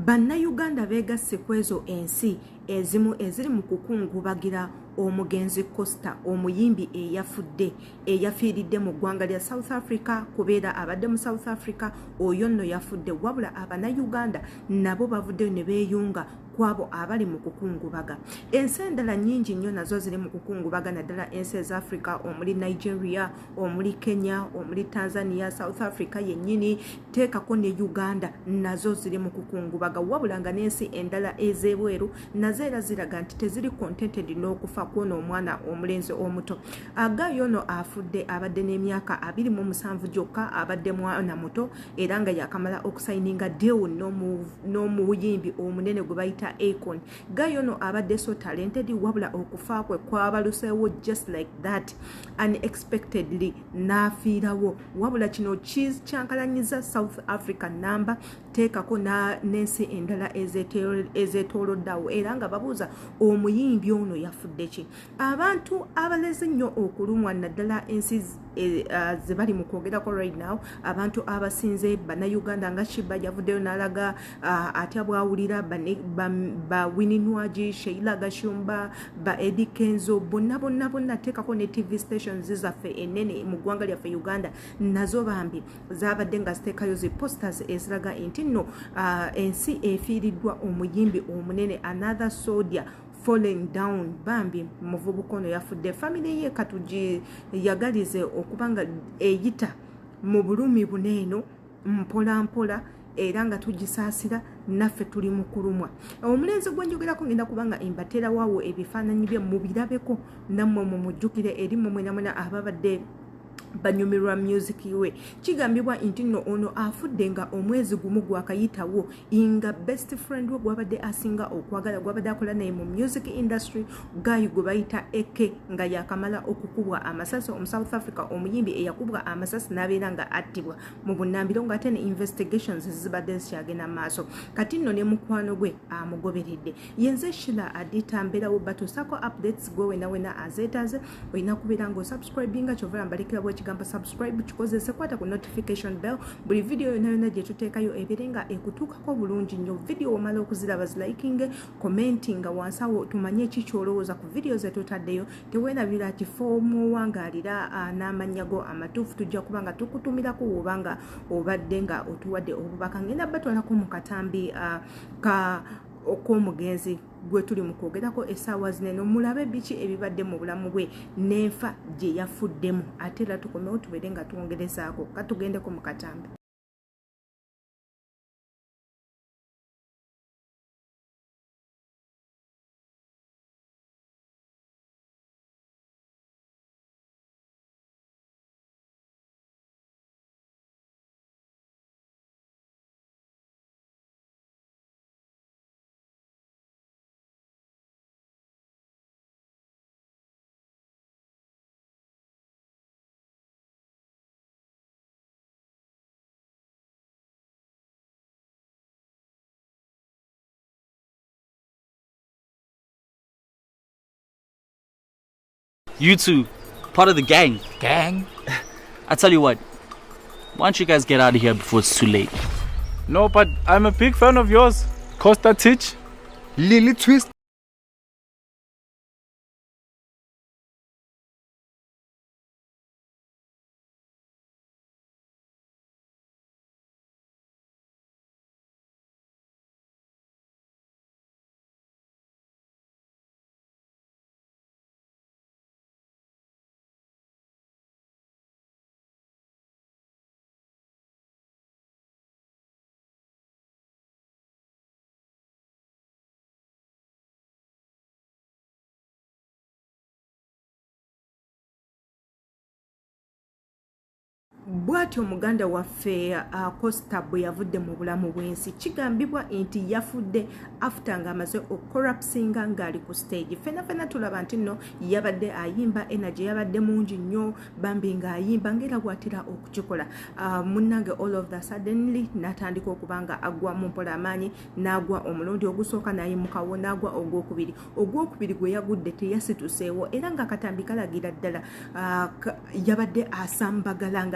Bannayuganda beegasse ku ezo ensi ezimu eziri mu kukungubagira omugenzi Costa omuyimbi eyafiiridde mu ggwanga lya South Africa kubeera abadde mu South Africa oyo nno yafudde wabula Abannayuganda nabo bavuddeyo ne beeyunga kwabo abali mu kukungubaga. Ensi endala nnyingi nnyo nazo ziri mu kukungubaga naddala ensi eza Africa omuli Nigeria, omuli Kenya, omuli Tanzania, South Africa yennyini teekako ne Uganda nazo ziri mu kukungubaga wabula nga n'ensi endala ez'ebweru nazo era ziraga nti teziri contented n'okufa kw'ono omwana omulenzi omuto. Agayo ono afudde abadde n'emyaka 27 gyokka abadde mwana muto era nga yakamala okusayininga deal n'omuyimbi omunene gwe bayita Akon. Gayo no abadde so talented wabula okufa kwe kwabaluseewo just like that unexpectedly nafiirawo wabula kino kyankalanyiza South Africa number teekako n'ensi endala ezeetooloddawo era nga babuuza omuyimbi ono yafudde ki. Abantu abaleze nnyo okulumwa naddala ensi ze bali mu kwogerako right now abantu abasinze Bannayuganda nga Shiba yavuddeyo n'alaga atya bwawulira ba Wininwaji, Sheila Gashumba, ba Eddie Kenzo bonna teekako ne TV stations zaffe ennene mu ggwanga lyaffe Uganda nazo bambi zaabadde nga ziteekayo zi posters eziraga nti nno ensi efiiriddwa omuyimbi omunene another soldier falling down bambi muvubuka ono yafudde. Family ye katugi yagalize okubanga eyita mu bulumi buneeno mpola mpola era nga tugisaasira naffe tuli mu kulumwa. Omulenzi gwenjogerako ngenda kubanga embatera waawo ebifaananyi bye mubirabeko nammwe mumujjukire eri mmwe namwena ababadde banyumirwa music we. Kigambibwa nti nno ono afudde nga omwezi gumu gwakayitawo nga best friend we gwabadde asinga okwagala gwabadde akola naye mu music industry gayi gwe bayita Eke nga yakamala okukubwa amasasi omu South Africa omuyimbi eyakubwa amasasi n'abeera nga attibwa mu bunnambiro nga ate ne investigations zibadde zikyagenda maaso. Kati nno ne mukwano gwe amugoberedde. Yenze Shila aditambirawo batusako updates gwe wena azeetaze olina kubeera ng'osubscribinga kyova mbalekera bwekigamba subscribe kikozese kwata ku notification bell buli video yonna gye tuteekayo ebirenga ekutuukako bulungi nnyo. Video omala okuziraba zilikinge commenting wansi awo tumanye eki kyolowooza ku video ze tutaddeyo. Teweerabira ati foomu wangaalira n'amannya go amatuufu tujja kuba nga tukutumirako wobanga obadde nga otuwadde obubaka. Ngenda batwalako mu katambi okw'omugenzi gwe tuli mu kwogerako essaawa zinene mulabe biki ebibadde mu bulamu bwe n'enfa gye yafuddemu ate era tukomewo tubeere nga twongerezaako katugendeko mu katambi. You two, part of the gang. Gang? I tell you what, why don't you guys get out of here before it's too late? No, but I'm a big fan of yours. Costa Titch, Lily Twist. Bwati omuganda waffe Costa bwe yavudde mu bulamu bw'ensi kigambibwa nti yafudde after nga amaze okorapsinga ng'ali ku stage. Fena tulaba nti nno yabadde ayimba energy yabadde mungi nnyo bambi ng'ayimba ng'era bw'atera okukikola. Munnange all of the suddenly n'atandika okubanga agwa mu mpola amaanyi n'agwa omulundi ogusooka n'ayimukawo n'agwa ogwokubiri gwe yagudde teyasituseewo era nga katambi kalagira ddala yabadde asambagala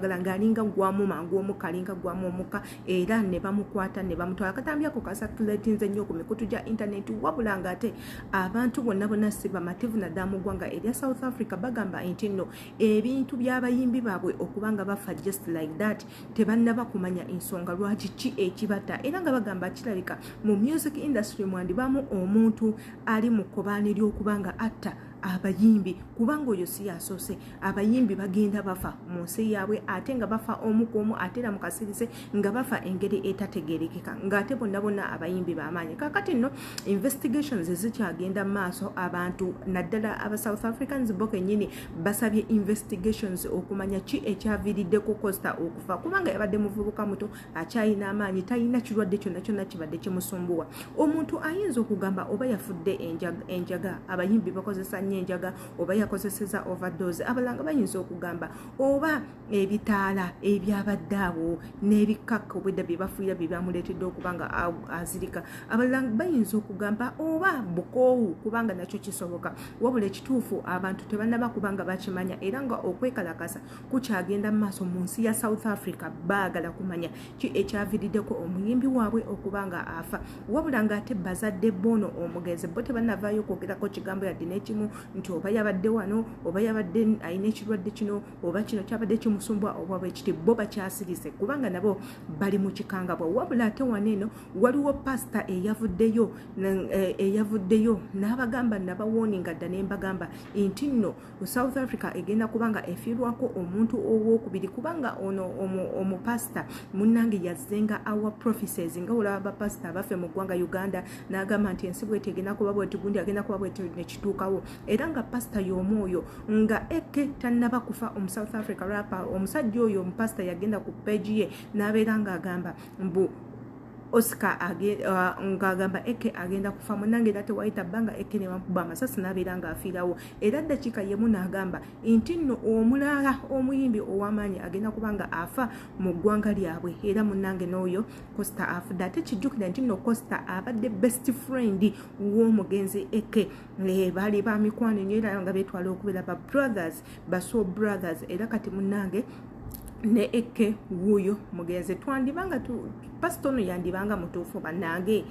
bamukwagala ng'alinga gwamu mangu omukka alinga gwamu omukka era ne bamukwata ne bamutwala. Akatambi ako kasatuletinze nnyo ku mikutu gya intaneti wabula ng'ate abantu bonna si bamativu naddala mu ggwanga erya South Africa bagamba nti nno ebintu by'abayimbi baabwe okubanga bafa just like that tebannaba kumanya ensonga lwaki ki ekibatta era nga bagamba kirabika mu music industry mwandibamu omuntu ali mu kkobaani ly'okubanga atta abayimbi kubanga oyo si yasoose. Abayimbi bagenda bafa mu nsi yaabwe ate nga bafa omu ku omu ate era mu kasirise nga bafa engeri etategeerekeka ng'ate bonna abayimbi b'amaanyi. Kaakati nno investigations zikyagenda mu maaso. Abantu naddala aba South Africans bo kennyini basabye investigations okumanya ki ekyaviiriddeko Costa okufa kubanga yabadde muvubuka muto akyayina amaanyi talina kirwadde kyonna kibadde kimusumbuwa. Omuntu ayinza okugamba oba yafudde enjaga abayimbi bakozesa enjaga oba yakozeseza overdose. Abalanga bayinza okugamba oba ebitaala ebyabadde awo n'ebikakka obwedda bye bafuira bye byamuleetedde okubanga azirika. Abalanga bayinza okugamba oba bukoowu kubanga nakyo kisoboka wabula ekituufu abantu tebannaba kubanga bakimanya era nga okwekalakasa kukyagenda mu maaso mu nsi ya South Africa baagala kumanya ki ekyaviiriddeko omuyimbi waabwe okubanga afa wabula ng'ate bazadde bono omugezi bo tebannavaayo kwogerako kigambo yadde n'ekimu nti oba yabadde wano oba yabadde ayina ekirwadde kino oba kino kyabadde kimusumbwa oba bwekiti bo bakyasirise kubanga nabo bali mu kikangabwa. Wabula ate waneeno waliwo pasita eyavuddeyo n'abagamba nabawoninga dda nembagamba nti nno South Africa egenda kubanga efiirwako omuntu owokubiri kubanga ono omupasita munnange yazzenga our prophecies nga olaba bapasita abafe mu ggwanga Uganda n'agamba nti ensi bwete egenda kuba bweti gundi agenda kuba bweti nekituukawo era nga pasita y'omwoyo nga eke tannaba kufa South Africa rapper omusajja oyo omupasita yagenda ku page ye n'abeera ng'agamba mbu Oscar ngagamba eke agenda kufa munange date waita banga eke ne bamukuba amasasi n'abeera ng'afiirawo era dakiika yemu n'agamba nti nno omulala omuyimbi ow'amaanyi agenda kubanga afa mu ggwanga lyabwe era munange n'oyo Costa Affude. Ate kijjukira nti nno Costa abadde best friend w'omugenzi eke baali ba mikwano nnyo era nga beetwala okubeera ba brothers ba soul brothers era kati munange ne eke wuyo mugenzi twandibanga pastor no yandibanga mutuufu bannange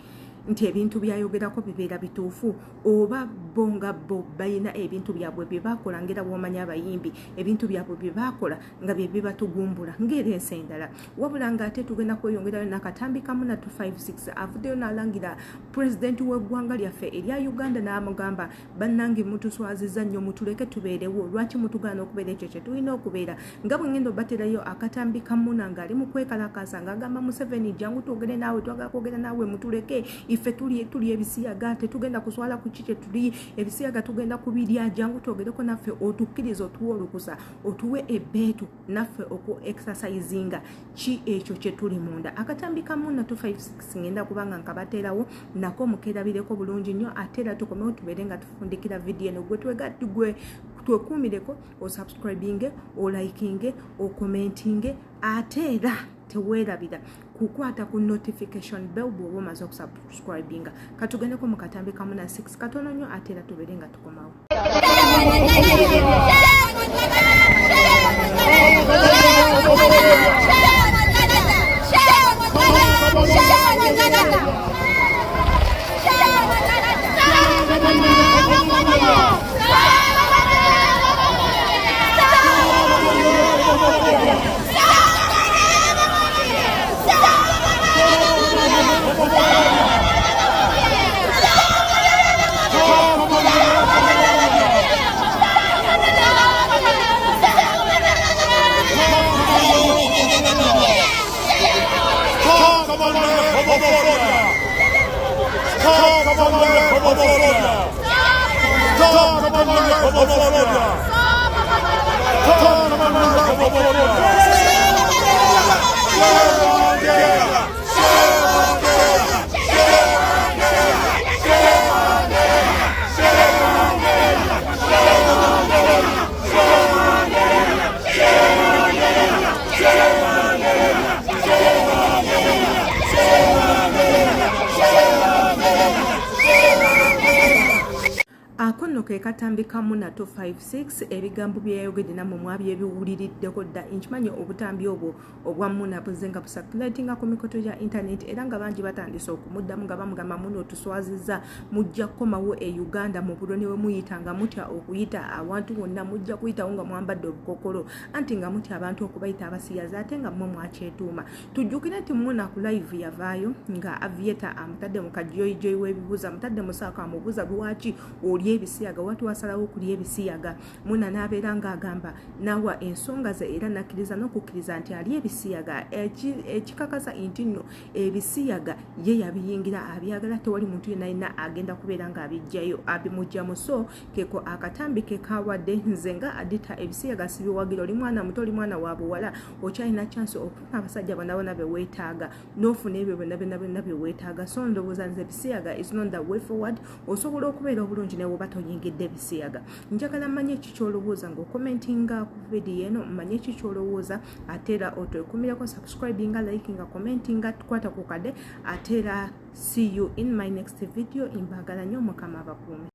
nti ebintu byayogerako bibeera bituufu oba bonga bo bayina ebintu byabwe bye bakola ngera bwomanya abayimbi ebintu byabwe bye bakola nga bye bibatugumbula ngera ensi endala wabula ng'ate tugenda kweyongerayo n'akatambi ka Muna256 avuddeyo n'alangira pulezidenti w'eggwanga lyaffe erya Uganda n'amugamba bannange mutuswaziza nnyo mutuleke tubeerewo lwaki mutugaana okubeera ekyo kye tulina okubeera nga bwe ngenda obaterayo akatambi ka Muna ng'ali mu kwekalakaasa ng'agamba Museveni jangu twogere naawe twagala kwogera naawe mutuleke ife tuli ebisiyaga tetugenda kuswala ku kike tuli ebisiyaga tugenda kubirya jangu twogereko naffe otukkiriza otuwe olukusa otuwe ebbeetu naffe oku exercisinga ki ekyo kye tuli munda. Akatambi ka Muna256 ngenda kubanga nkabateerawo nako mukeerabireko bulungi nnyo ate era tukomewo tubeere nga tufundikira vidiyo eno gwe twekuumireko osubscribinge olikinge okomentinge ate era teweerabira kukwata ku notification bell bw'oba omaze okusubscribinga. Katugendeko mu katambi ka Muna6 katono nnyo ate era tubeere nga tukomawo. kano ke katambika Muna256 ebigambo byayogedde namwe mwabyebiwuliriddeko dda nkimanyi obutambi obwo obwa Muna buzenga busakulatinga ku mikoto gya internet era nga bangi batandise okumuddamu nga bamugamba Muna otuswazizza mujja kukomawo e Uganda mu buloni we muyitanga mutya okuyita abantu bonna mujja kuyitawo nga mwambadde obukokolo anti nga mutya abantu okubayita abasiyaza ate nga mmwe mwakyetuuma tujjukire nti Muna ku live yavaayo nga avieta amutadde mu kajoyijoyi w'ebibuuza amutadde mu saako amubuuza lwaki oli ebisiyaga watu wasalawo okuli ebisiyaga Muna n'abeera ng'agamba nawa ensonga ze era nakkiriza n'okukkiriza nti ali ebisiyaga ekikakasa nti nno ebisiyaga ye yabiyingira abyagala tewali muntu yenna agenda kubeera ng'abijjayo abimugjamu so keko akatambi ke kawadde nze nga adita ebisiyaga sibiwagira oli mwana muto oli mwana wa buwala okyalina chance okufuna abasajja bonna be weetaaga n'ofuna ebyo byonna bye weetaaga so ndowooza nze ebisiyaga is not the way forward osobola okubeera obulungi ne woba toyingidde ebisiyaga njagala mmanye ekikyolowooza ng'okomentinga ku vidiyo eno mmanye ekikyolowooza ate era otwekumireko subscribinga likinga commentinga tukwata ku kadde ate era see you in my next video imbagala nnyo mukama abakuume